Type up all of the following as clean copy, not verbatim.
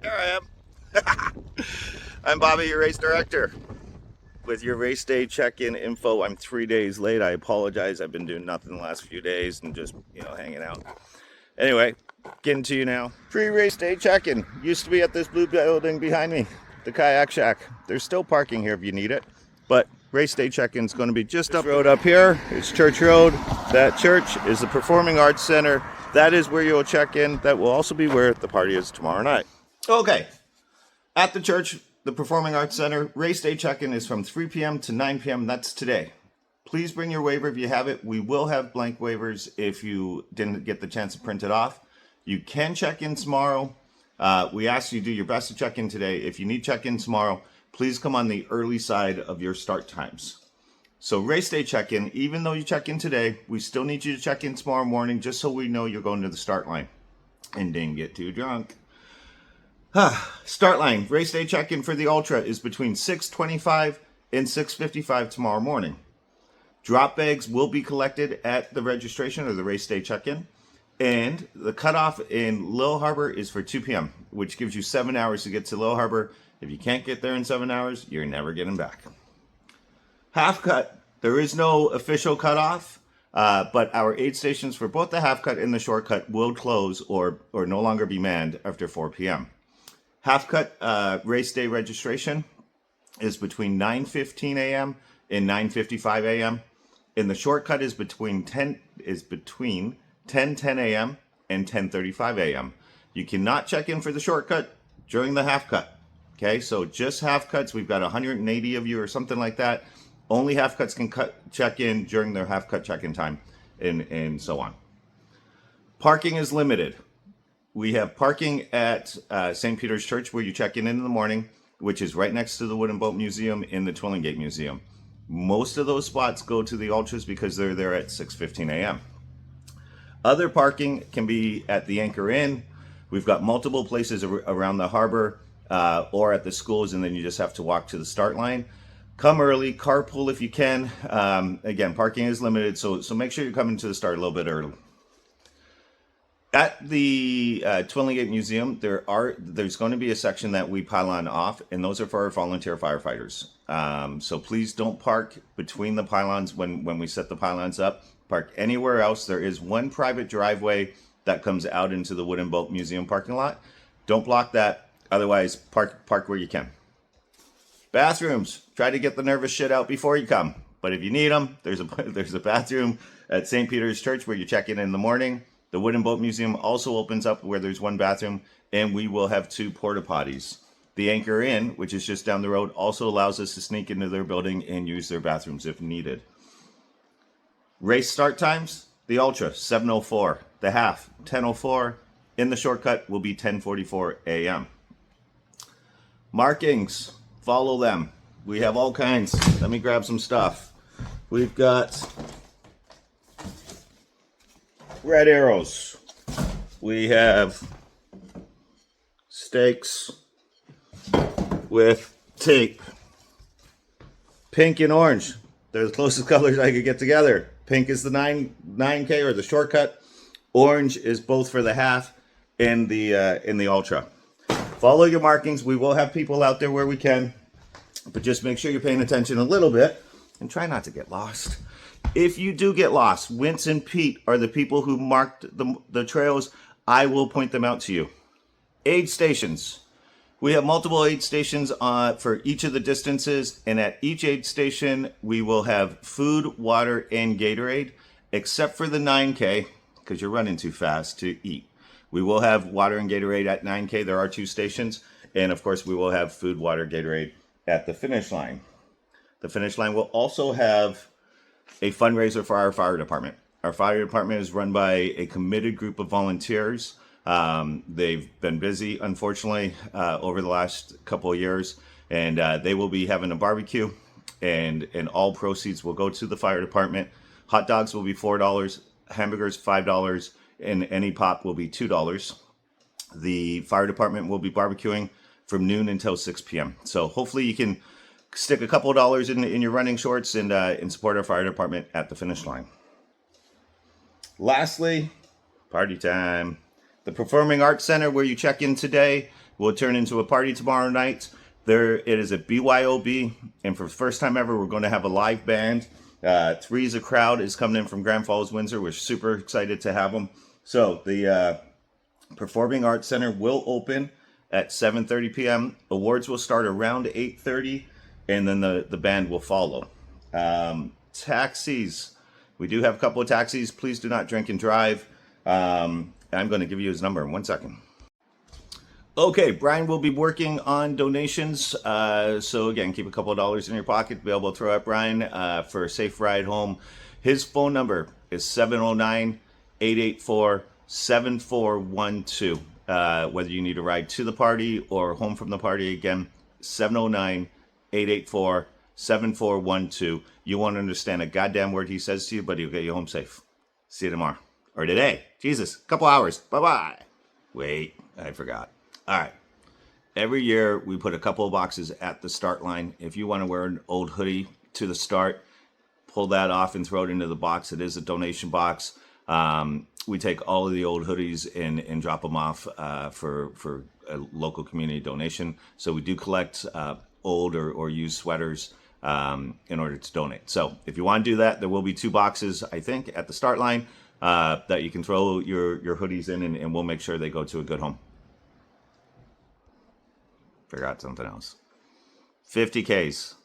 Here I am. I'm Bobby, your race director, with your race day check-in info. I'm 3 days late. I apologize. I've been doing nothing the last few days and just, hanging out. Anyway, getting to you now. Pre-race day check-in. Used to be at this blue building behind me, the Kayak Shack. There's still parking here if you need it, but race day check-in is going to be just up road up here. It's Church Road. That church is the Performing Arts Center. That is where you'll check in. That will also be where the party is tomorrow night. Okay. At the church, the Performing Arts Center, race day check-in is from 3 p.m. to 9 p.m. That's today. Please bring your waiver if you have it. We will have blank waivers if you didn't get the chance to print it off. You can check in tomorrow. We ask you to do your best to check in today. If you need check in tomorrow, please come on the early side of your start times. So race day check-in, even though you check in today, we still need you to check in tomorrow morning just so we know you're going to the start line and didn't get too drunk. Start line, race day check-in for the Ultra is between 6:25 and 6:55 tomorrow morning. Drop bags will be collected at the registration or the race day check-in. And the cutoff in Little Harbor is for 2 p.m., which gives you 7 hours to get to Little Harbor. If you can't get there in 7 hours, you're never getting back. Half cut, there is no official cutoff, but our aid stations for both the half cut and the short cut will close or no longer be manned after 4 p.m. Half cut race day registration is between 9:15 a.m. and 9:55 a.m. And the short cut is between 10:10 a.m. and 10:35 a.m. You cannot check in for the shortcut during the half cut. Okay, so just half cuts. We've got 180 of you or something like that. Only half cuts can check in during their half cut check-in time, and so on. Parking is limited. We have parking at St. Peter's Church where you check in the morning, which is right next to the Wooden Boat Museum and the Twilling Gate Museum. Most of those spots go to the Ultras because they're there at 6:15 a.m. Other parking can be at the Anchor Inn. We've got multiple places around the harbor or at the schools, and then you just have to walk to the start line. Come early, carpool if you can. Again, parking is limited, so make sure you're coming to the start a little bit early. At the Twilling Gate Museum, there's going to be a section that we pylon off, and those are for our volunteer firefighters. So please don't park between the pylons when we set the pylons up. Park anywhere else. There is one private driveway that comes out into the Wooden Boat Museum parking lot. Don't block that. Otherwise, park where you can. Bathrooms. Try to get the nervous shit out before you come. But if you need them, there's a bathroom at St. Peter's Church where you check in the morning. The Wooden Boat Museum also opens up where there's one bathroom, and we will have 2 porta potties. The Anchor Inn, which is just down the road, also allows us to sneak into their building and use their bathrooms if needed. Race start times, the Ultra, 7:04. The half, 10:04. In the shortcut will be 10:44 a.m. Markings, follow them. We have all kinds. Let me grab some stuff. We've got red arrows. We have stakes with tape. Pink and orange. They're the closest colors I could get together. Pink is the 9K or the shortcut. Orange is both for the half and the ultra. Follow your markings. We will have people out there where we can, but just make sure you're paying attention a little bit and try not to get lost. If you do get lost, Wince and Pete are the people who marked the trails. I will point them out to you. Aid stations. We have multiple aid stations for each of the distances, and at each aid station, we will have food, water, and Gatorade, except for the 9K, because you're running too fast to eat. We will have water and Gatorade at 9K. There are 2 stations, and of course, we will have food, water, Gatorade at the finish line. The finish line will also have a fundraiser for our fire department. Our fire department is run by a committed group of volunteers. They've been busy, unfortunately, over the last couple of years, and they will be having a barbecue, and all proceeds will go to the fire department. Hot dogs will be $4, hamburgers $5, and any pop will be $2. The fire department will be barbecuing from noon until 6 p.m. So hopefully you can stick a couple of dollars in your running shorts and support our fire department at the finish line. Lastly, party time. The Performing Arts Center, where you check in today, will turn into a party tomorrow night. There, it is at BYOB, and for the first time ever, we're going to have a live band. Three's a Crowd is coming in from Grand Falls, Windsor. We're super excited to have them. So the Performing Arts Center will open at 7:30 p.m. Awards will start around 8:30, and then the band will follow. Taxis. We do have a couple of taxis. Please do not drink and drive. I'm going to give you his number in 1 second. Okay, Brian will be working on donations. So again, keep a couple of dollars in your pocket to be able to throw at Brian for a safe ride home. His phone number is 709-884-7412. Whether you need a ride to the party or home from the party, again, 709-884-7412. You won't understand a goddamn word he says to you, but he'll get you home safe. See you tomorrow. Or today. Jesus, couple hours. Bye-bye. Wait, I forgot. All right. Every year we put a couple of boxes at the start line. If you want to wear an old hoodie to the start, pull that off and throw it into the box. It is a donation box. We take all of the old hoodies and drop them off for a local community donation. So we do collect old or used sweaters in order to donate. So if you want to do that, there will be 2 boxes, I think, at the start line that you can throw your hoodies in, and we'll make sure they go to a good home. Forgot something else. 50Ks.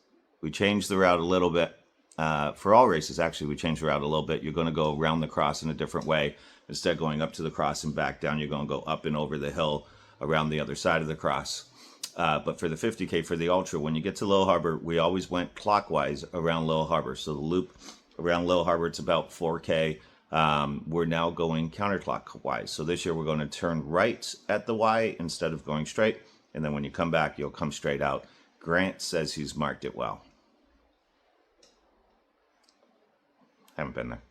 We changed the route a little bit. For all races, actually, we changed the route a little bit. You're going to go around the cross in a different way. Instead of going up to the cross and back down, you're going to go up and over the hill around the other side of the cross. But for the 50K, for the Ultra, when you get to Little Harbor, we always went clockwise around Little Harbor. So the loop around Little Harbor, it's about 4K. We're now going counterclockwise. So this year we're going to turn right at the Y instead of going straight. And then when you come back, you'll come straight out. Grant says he's marked it well. Haven't been there.